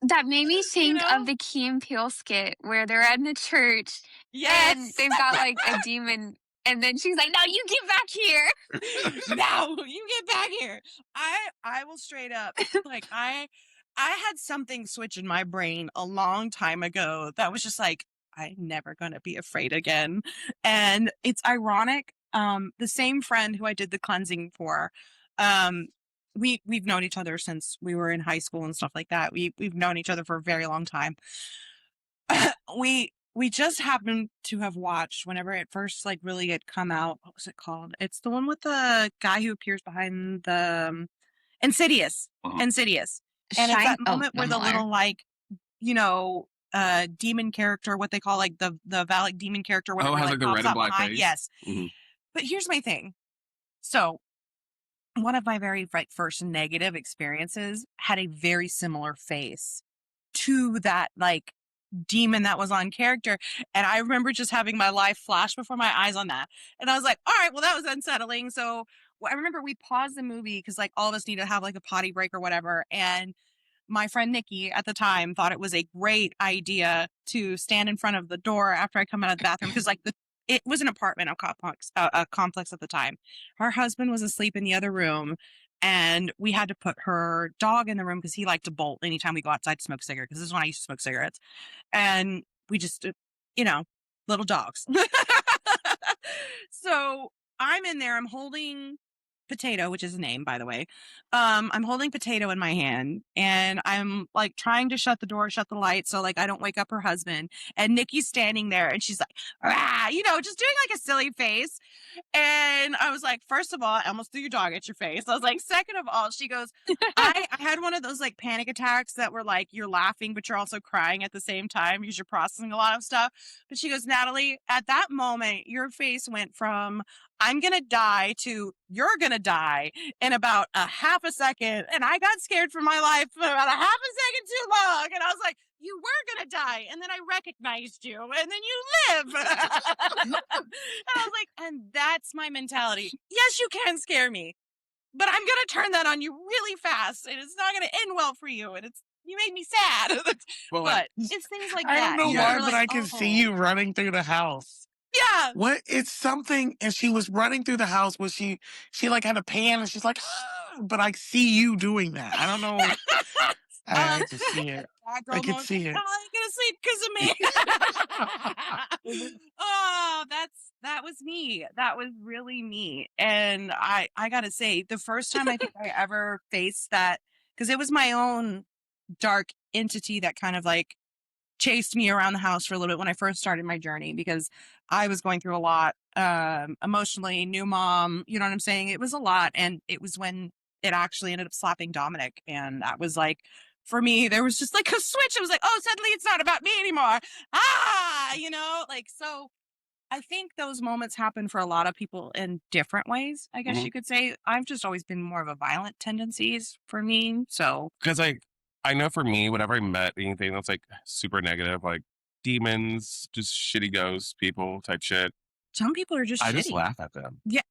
That made me think know? of the Key and Peele skit where they're in the church and Yes. they've got like a demon, and then she's like, "No, you get back here." No, you get back here. I will straight up like I had something switch in my brain a long time ago that was just like I'm never going to be afraid again. And it's ironic. The same friend who I did the cleansing for, we've known each other since we were in high school and stuff like that. We've known each other for a very long time. we just happened to have watched whenever it first like really had come out. What was it called? It's the one with the guy who appears behind the Insidious. Insidious. And it's that moment where the little like, you know, demon character, what they call like the Valak demon character, whatever, has like like the red pops and out black behind. face. Yes. Mm-hmm. But here's my thing. So one of my very like first negative experiences had a very similar face to that like demon that was on character. And I remember just having my life flash before my eyes on that. And I was like, all right, well, that was unsettling. So I remember we paused the movie because like all of us needed to have like a potty break or whatever. And my friend Nikki at the time thought it was a great idea to stand in front of the door after I come out of the bathroom because like it was an apartment a complex at the time. Her husband was asleep in the other room and we had to put her dog in the room because he liked to bolt anytime we go outside to smoke cigarettes because this is when I used to smoke cigarettes. And we just, you know, little dogs. So I'm in there, I'm holding Potato, which is a name, by the way. I'm holding Potato in my hand and I'm like trying to shut the door, shut the light so like I don't wake up her husband. And Nikki's standing there and she's like, ah, you know, just doing like a silly face. And I was like, first of all, I almost threw your dog at your face. I was like, second of all, she goes, I had one of those like panic attacks that were like you're laughing, but you're also crying at the same time because you're processing a lot of stuff. But she goes, Natalie, at that moment, your face went from I'm going to die to you're going to die in about a half a second. And I got scared for my life for about a half a second too long. And I was like, you were going to die. And then I recognized you and then you live. And I was like, and that's my mentality. Yes, you can scare me, but I'm going to turn that on you really fast. And it's not going to end well for you. And you made me sad. Well, but it's things like I that. don't know Yeah. why, but I can see you running through the house. Yeah. What? It's something, and she was running through the house. Was she like had a pan, and she's like, "Ah," but I see you doing that. I don't know. I just see it. I can see it. Oh, I'm gonna sleep because of me. Oh, that was me. That was really me. And I gotta say, the first time I think I ever faced that, because it was my own dark entity that kind of like chased me around the house for a little bit when I first started my journey because I was going through a lot emotionally, new mom, you know what I'm saying? It was a lot. And it was when it actually ended up slapping Dominic. And that was like, for me, there was just like a switch. It was like, oh, suddenly it's not about me anymore. Ah, you know, like, so I think those moments happen for a lot of people in different ways, I guess you could say. I've just always been more of a violent tendencies for me. So, because like I know for me, whenever I met anything that's like super negative, like demons, just shitty ghosts, people type shit, some people are just I shitty. just laugh at them. Yeah.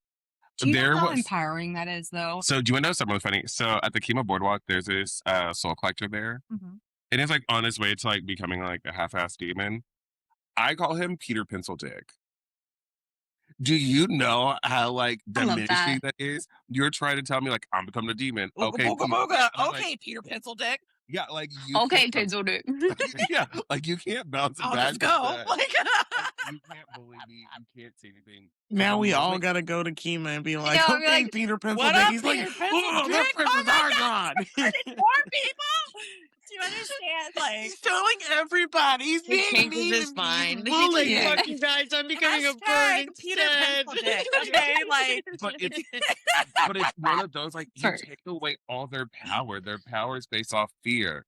Do you There know how was empowering that is, though? so do you want to know something really funny? So at the Chemo Boardwalk, there's this soul collector there, Mhm. and he's like on his way to like becoming like a half-assed demon. I call him Peter Pencil Dick. Do you know how like I love diminishing that. that is? You're trying to tell me like I'm becoming a demon. Ooga Okay, booga Peter. booga. I'm Okay, like, Peter Pencil Dick. yeah, like you Okay, can't pencil dick. yeah, like you can't bounce I'll back just with go. that. Like, Like you can't bully me. You can't say anything. So Now the we all moment gotta go to Kima and be I like, know, I'd be okay, like, Peter Pencil what Dick. up, He's like, Peter Pencil oh, Dick? that Oh person's my our God, god. started more people. Do you understand? Like, He's telling everybody he's He being changes mean his and mind. he's He's like, bullying. fuck you guys, I'm becoming a bird hashtag Peter instead. Pencil Dick. Okay, like, but it's but it's one of those like you Sorry. take away all their power. Their power is based off fear.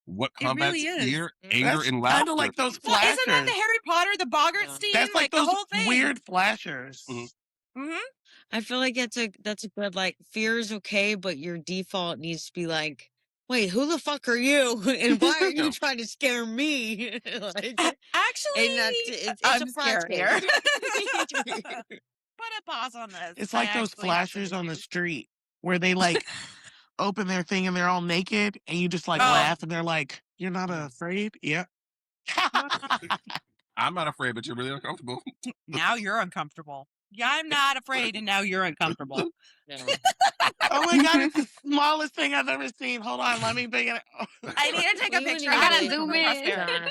What it really combats is. fear, anger, That's and kind of laughter. like those Well, isn't that the flashers. Harry Potter, the Boggart Yeah. scene? That's like the those whole thing. weird flashers. Mhm. I feel like that's a good like fear is okay, but your default needs to be like, wait, who the fuck are you? And why are you No. trying to scare me? Like, Actually, and that's it's I'm a scared process. here. Put a pause on this. It's I like those actually have some flashers on the issues. street where they like open their thing and they're all naked and you just like Oh, laugh and they're like, you're not Yeah. afraid? Yeah. I'm not afraid, but you're really uncomfortable. now you're uncomfortable. Yeah, I'm not afraid, and now you're uncomfortable. Yeah. Oh my god, it's the smallest thing I've ever seen. Hold on, let me bring it. I need to take a We wouldn't picture. I even I gotta really gotta zoom put have across in. there. that.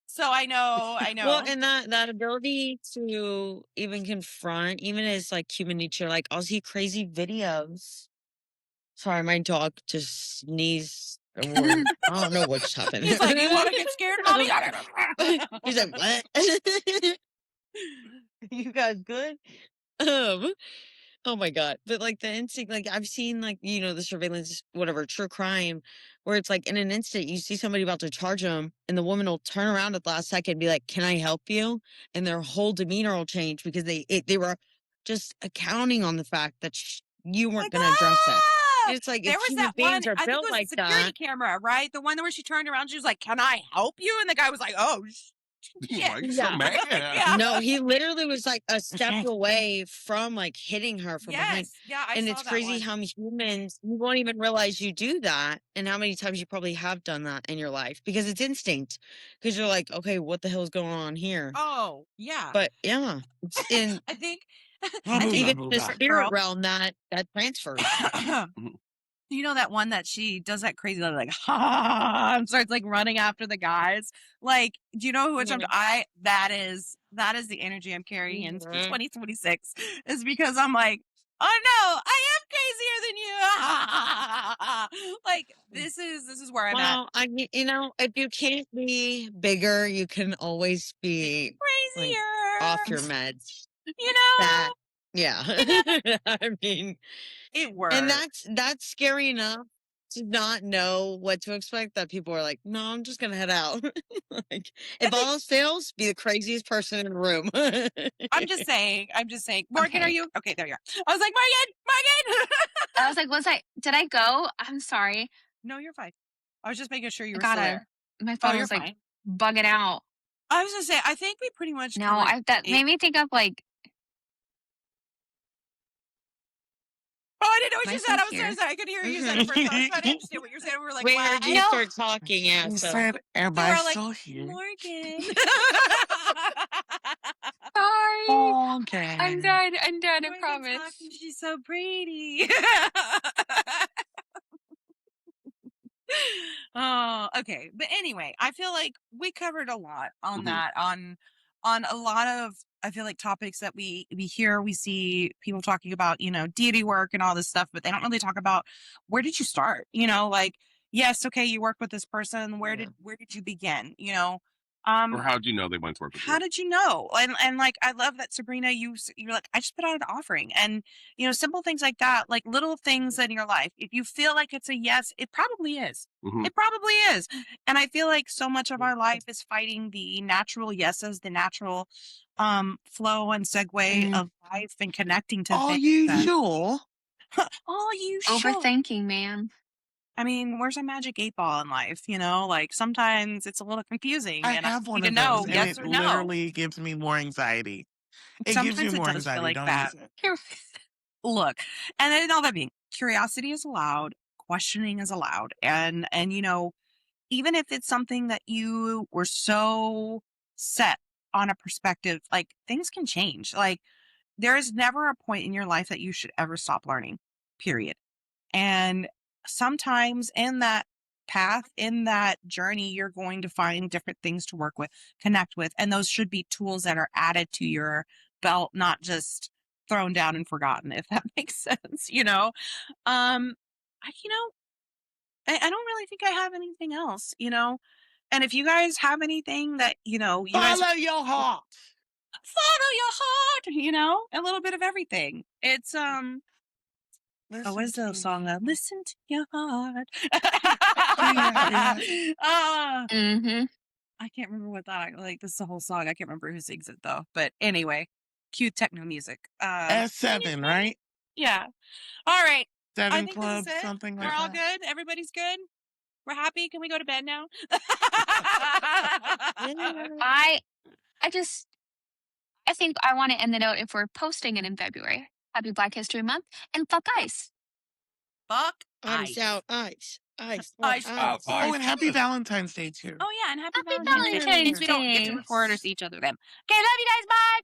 So I know. Well, and that ability to even confront, even as like human nature, like I'll see crazy videos. Sorry, my dog just sneezed. Or I don't know what just happened. He's like, "You want to get scared, mommy?" He's like, what? You guys good? Um, oh my god! But like the instinct, like I've seen, like the surveillance, whatever, true crime, where it's like in an instant you see somebody about to charge them, and the woman will turn around at the last second and be like, "Can I help you?" And their whole demeanor will change because they were just accounting on the fact that you weren't Like, going to address it. ah! And it's like There if was human that one. beings are I think it built was like a security that, camera, right? The one where she turned around. She was like, "Can I help you?" And the guy was like, "Oh shit." Why are you so yeah. mad? Yeah. No, he literally was like a step away from like hitting her from behind. Yes. Yeah, I And saw it's that crazy one. how humans, you won't even realize you do that. And how many times you probably have done that in your life because it's instinct. Because you're like, okay, what the hell is going on here? Oh, yeah. But yeah, it's in I think even the Girl. spirit realm that transfers. You know that one that she does that crazy like ha and starts like running after the guys. Like, do you know which that is the energy I'm carrying into Mhm. 2026 is because I'm like, oh no, I am crazier than you. Like this is where I'm at. Well, if you can't be bigger, you can always be like off your Crazier. meds. You know? That, yeah. I mean, It works. and that's scary enough to not know what to expect. That people are like, no, I'm just gonna head out. Like, if all else fails, be the craziest person in the room. I'm just saying. Morgan, are Okay. you okay? There you are. I was like, Morgan. I was like, did I go? I'm sorry. No, you're fine. I was just making sure you I were still gotta, there. my Oh, phone you're was like fine. bugging out. I was gonna say, I think we pretty much No, covered that made me think of like, Oh, I didn't know what am I you still said. I was so here? sorry. I couldn't hear you said it first. I was trying to understand what you're saying. We were like, We what? heard you No. start talking, yeah. He So said, am We I were like, still here? Morgan. Sorry. Okay. I'm done. I Morgan promise. talking. She's so pretty. Oh, okay. But anyway, I feel like we covered a lot on Mhm. that, on a lot of I feel like topics that we hear, we see people talking about, deity work and all this stuff, but they don't really talk about where did you start? Like, yes, okay, you work with this person. Where Yeah. did you begin? Or how do you know they went to work with How you? did you know? And like I love that Sabrina, you're like, I just put out an offering, and simple things like that, like little things in your life. If you feel like it's a yes, it probably is. Mhm. It probably is. And I feel like so much of our life is fighting the natural yeses, the natural flow and segue Mm. of life and connecting to Are things. you sure? Oh, you sure? Overthinking, man. I mean, where's a magic 8 ball in life? Like sometimes it's a little confusing, I and I have one need to of know those, and yes it or no. literally gives me more anxiety. It gives you Sometimes it more does feel anxiety. like Don't that. use it. Look, and then all that being, curiosity is allowed, questioning is allowed, and even if it's something that you were so set on a perspective, like things can change. Like there is never a point in your life that you should ever stop learning. Period. And sometimes in that path, in that journey, you're going to find different things to work with, connect with, and those should be tools that are added to your belt, not just thrown down and forgotten, if that makes sense, I don't really think I have anything else, and if you guys have anything that, you guys Follow your heart. follow your heart, a little bit of everything. It's, what is the song? Listen to your heart. Yeah. Mm-hmm. I can't remember what that, like, this is the whole song. I can't remember who sings it though. But anyway, cue techno music. S7, right? Yeah. All right. I 7 think this is Club, it. something like We're all that. good. Everybody's good. We're happy. Can we go to bed now? I just I think I want to end the note if we're posting it in February. Happy Black History Month and fuck ICE. Fuck Ice ice. out, ice, ice, Ice. ice. Oh, and happy Valentine's Day too. Oh yeah, and happy Happy Valentine's Day, Valentine's since we don't get to Day. record or see each other then. Okay, love you guys. Bye.